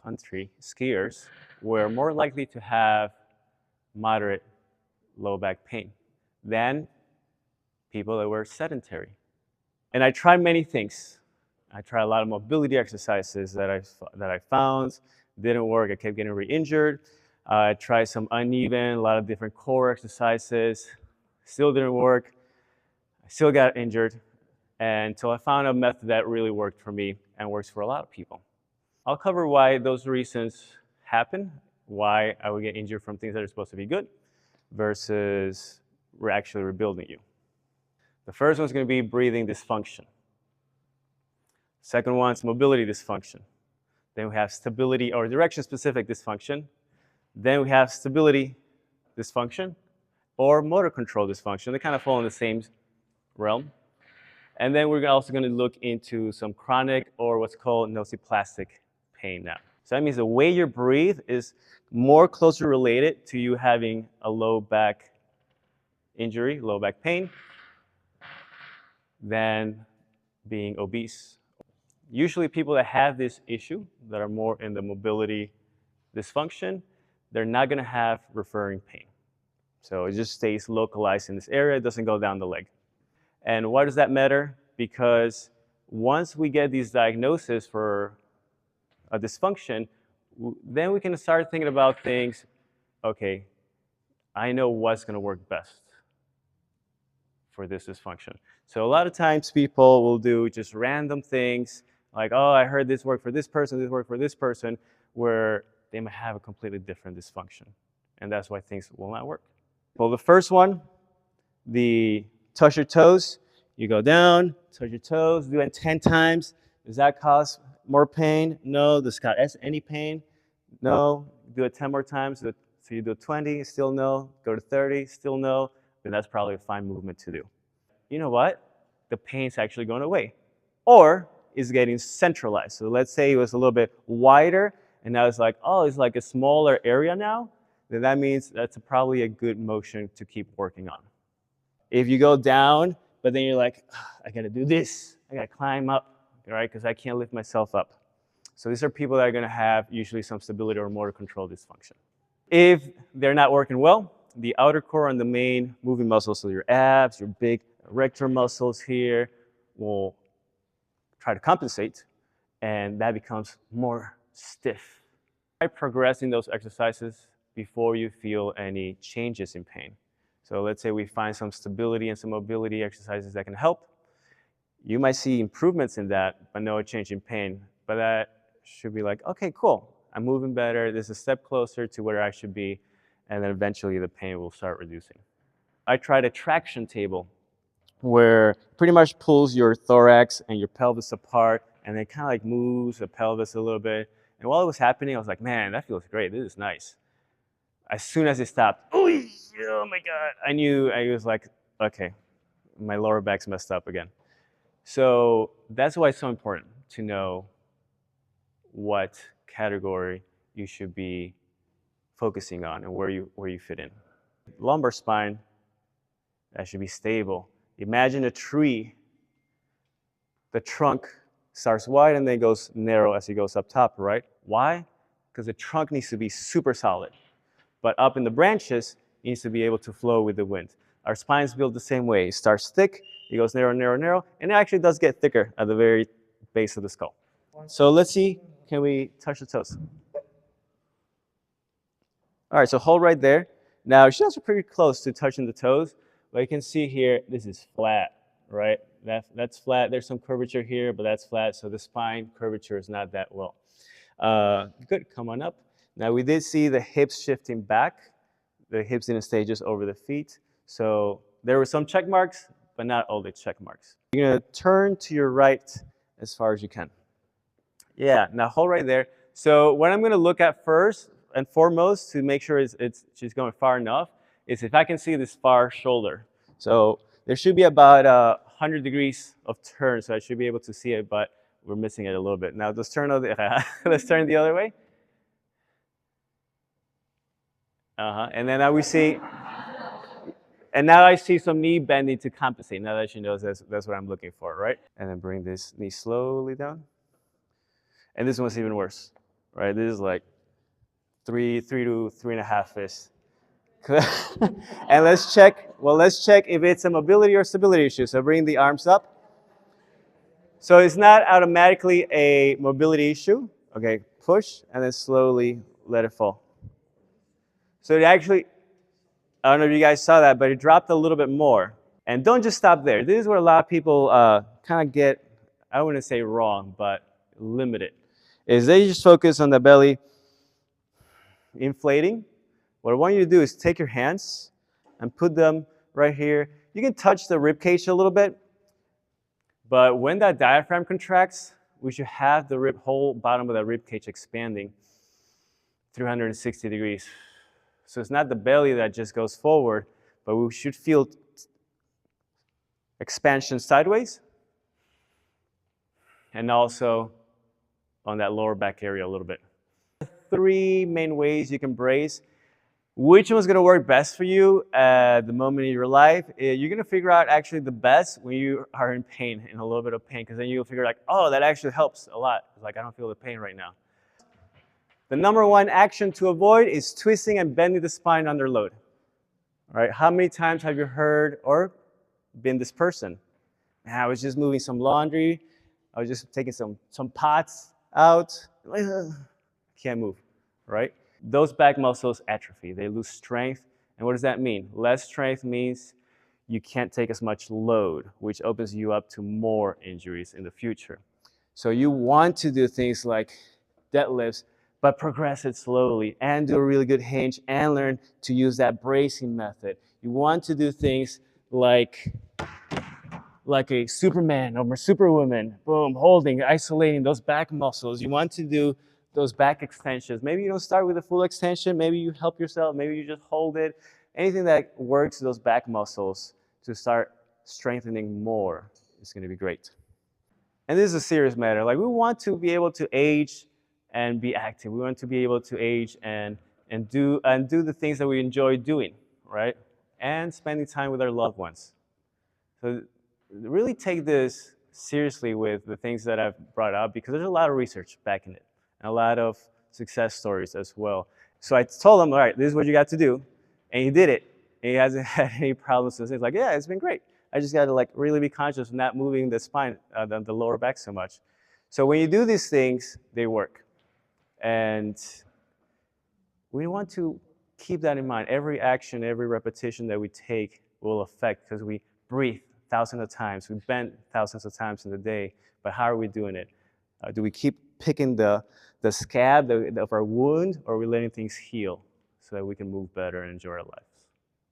country skiers were more likely to have moderate low back pain than people that were sedentary. And I tried many things. I tried a lot of mobility exercises that I found didn't work. I kept getting re-injured. I tried some uneven, a lot of different core exercises, still didn't work. I still got injured until I found a method that really worked for me and works for a lot of people. I'll cover why those reasons happen, why I would get injured from things that are supposed to be good versus we're actually rebuilding you. The first one's going to be breathing dysfunction. Second one's mobility dysfunction. Then we have stability or direction-specific dysfunction. Then we have stability dysfunction or motor control dysfunction. They kind of fall in the same realm. And then we're also going to look into some chronic or what's called nociplastic pain now. So that means the way you breathe is more closely related to you having a low back injury, low back pain, than being obese. Usually people that have this issue, that are more in the mobility dysfunction, they're not going to have referring pain. So it just stays localized in this area. It doesn't go down the leg. And why does that matter? Because once we get these diagnoses for a dysfunction, then we can start thinking about things, okay, I know what's going to work best for this dysfunction. So a lot of times people will do just random things like, oh, I heard this worked for this person, this worked for this person, where they might have a completely different dysfunction. And that's why things will not work. Well, the first one, the touch your toes. You go down, touch your toes, do it 10 times. Does that cause more pain? No. Does it cause any pain? No. Do it 10 more times. So you do 20, still no. Go to 30, still no. Then that's probably a fine movement to do. You know what? The pain's actually going away. Or it's getting centralized. So let's say it was a little bit wider, and now it's like, oh, it's like a smaller area now. Then that means that's probably a good motion to keep working on. If you go down, but then you're like, oh, I got to do this. I got to climb up, right? Because I can't lift myself up. So these are people that are going to have usually some stability or motor control dysfunction. If they're not working well, the outer core and the main moving muscles, so your abs, your big erector muscles here, will try to compensate, and that becomes more stiff. Try progressing those exercises before you feel any changes in pain. So let's say we find some stability and some mobility exercises that can help. You might see improvements in that, but no change in pain. But that should be like, okay, cool. I'm moving better. This is a step closer to where I should be. And then eventually the pain will start reducing. I tried a traction table where pretty much pulls your thorax and your pelvis apart, and then kind of like moves the pelvis a little bit. And while it was happening, I was like, man, that feels great. This is nice. As soon as it stopped, oh my God, I was like, okay, my lower back's messed up again. So that's why it's so important to know what category you should be focusing on and where you fit in. Lumbar spine, that should be stable. Imagine a tree. The trunk starts wide and then goes narrow as it goes up top, right? Why? Because the trunk needs to be super solid. But up in the branches, it needs to be able to flow with the wind. Our spine is built the same way. It starts thick, it goes narrow, narrow, narrow, and it actually does get thicker at the very base of the skull. So let's see, can we touch the toes? All right, so hold right there. Now, your shoes are pretty close to touching the toes, but you can see here, this is flat, right? That's flat. There's some curvature here, but that's flat, so the spine curvature is not that well. Good, come on up. Now, we did see the hips shifting back. The hips didn't stay just over the feet. So there were some check marks, but not all the check marks. You're gonna turn to your right as far as you can. Yeah, now hold right there. So what I'm gonna look at first and foremost to make sure she's going far enough is if I can see this far shoulder. So there should be about 100 degrees of turn, so I should be able to see it, but we're missing it a little bit. Now let's turn let's turn the other way. And then now we see, and now I see some knee bending to compensate. Now that she knows that's what I'm looking for, right? And then bring this knee slowly down. And this one's even worse. right? This is like three to 3.5 fists. And let's check if it's a mobility or stability issue. So bring the arms up. So it's not automatically a mobility issue. Okay, push and then slowly let it fall. So it actually, I don't know if you guys saw that, but it dropped a little bit more. And don't just stop there. This is where a lot of people kind of get, I wouldn't say wrong, but limited. Is they just focus on the belly inflating. What I want you to do is take your hands and put them right here. You can touch the rib cage a little bit, but when that diaphragm contracts, we should have the whole bottom of the rib cage expanding 360 degrees. So it's not the belly that just goes forward, but we should feel expansion sideways and also on that lower back area a little bit. 3 main ways you can brace. Which one's gonna work best for you at the moment in your life? You're gonna figure out actually the best when you are in pain, in a little bit of pain, because then you'll figure like, oh, that actually helps a lot. It's like, I don't feel the pain right now. The number one action to avoid is twisting and bending the spine under load. All right, how many times have you heard or been this person? I was just moving some laundry. I was just taking some pots out. Can't move, right? Those back muscles atrophy. They lose strength. And what does that mean? Less strength means you can't take as much load, which opens you up to more injuries in the future. So you want to do things like deadlifts, but progress it slowly and do a really good hinge and learn to use that bracing method. You want to do things like a Superman or Superwoman, boom, holding, isolating those back muscles. You want to do those back extensions. Maybe you don't start with a full extension. Maybe you help yourself. Maybe you just hold it. Anything that works those back muscles to start strengthening more is going to be great. And this is a serious matter. Like, we want to be able to age and be active. We want to be able to age and do the things that we enjoy doing, right? And spending time with our loved ones. So really take this seriously with the things that I've brought up, because there's a lot of research backing it and a lot of success stories as well. So I told him, all right, this is what you got to do. And he did it. And he hasn't had any problems since. He's like, yeah, it's been great. I just got to like really be conscious of not moving the spine, the lower back so much. So when you do these things, they work. And we want to keep that in mind. Every action, every repetition that we take will affect, because we breathe thousands of times, we bend thousands of times in the day, but how are we doing it? Do we keep picking the scab of our wound, or are we letting things heal so that we can move better and enjoy our lives?